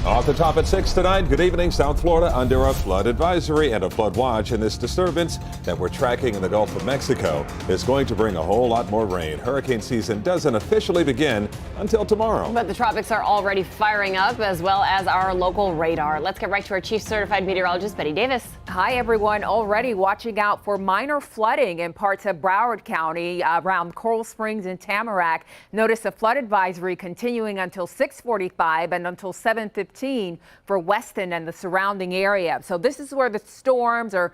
Off the top at 6 tonight, good evening. South Florida under a flood advisory and a flood watch, and this disturbance that we're tracking in the Gulf of Mexico is going to bring a whole lot more rain. Hurricane season doesn't officially begin until tomorrow. But the tropics are already firing up, as well as our local radar. Let's get right to our chief certified meteorologist, Betty Davis. Hi, everyone. Already watching out for minor flooding in parts of Broward County around Coral Springs and Tamarack. Notice a flood advisory continuing until 6:45 and until 7:15 for Weston and the surrounding area. So this is where the storms are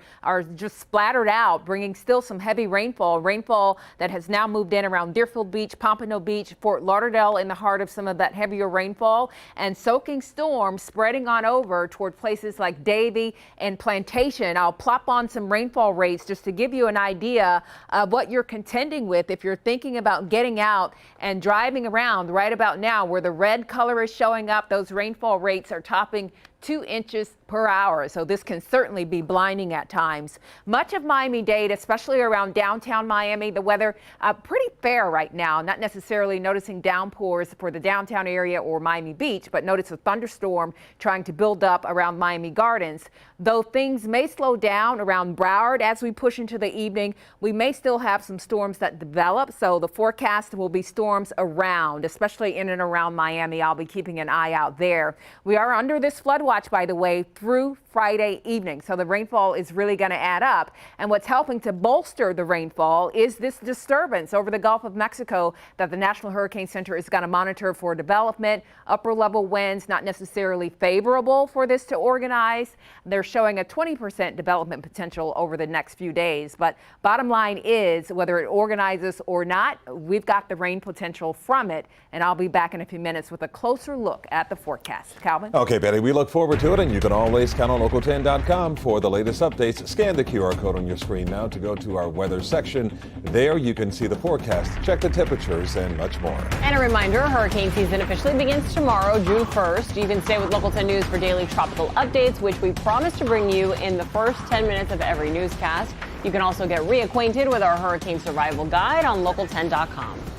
just splattered out, bringing still some heavy rainfall that has now moved in around Deerfield Beach, Pompano Beach, Fort Lauderdale in the heart of some of that heavier rainfall, and soaking storms spreading on over toward places like Davie and Plantation. I'll plop on some rainfall rates just to give you an idea of what you're contending with if you're thinking about getting out and driving around right about now, where the red color is showing up. Those rainfall rates are topping 2 inches per hour, so this can certainly be blinding at times. Much of Miami-Dade, especially around downtown Miami, the weather pretty fair right now. Not necessarily noticing downpours for the downtown area or Miami Beach, but notice a thunderstorm trying to build up around Miami Gardens. Though things may slow down around Broward as we push into the evening, we may still have some storms that develop, so the forecast will be storms around, especially in and around Miami. I'll be keeping an eye out there. We are under this flood watch, by the way, through Friday evening. So the rainfall is really going to add up. And what's helping to bolster the rainfall is this disturbance over the Gulf of Mexico that the National Hurricane Center is going to monitor for development. Upper level winds not necessarily favorable for this to organize. They're showing a 20% development potential over the next few days. But bottom line is, whether it organizes or not, we've got the rain potential from it. And I'll be back in a few minutes with a closer look at the forecast. Calvin? Okay, Betty, we look forward to it, and you can always count on local10.com for the latest updates. Scan the QR code on your screen now to go to our weather section. There you can see the forecast, check the temperatures, and much more. And a reminder, hurricane season officially begins tomorrow, June 1st. You can stay with Local 10 News for daily tropical updates, which we promise to bring you in the first 10 minutes of every newscast. You can also get reacquainted with our hurricane survival guide on local10.com.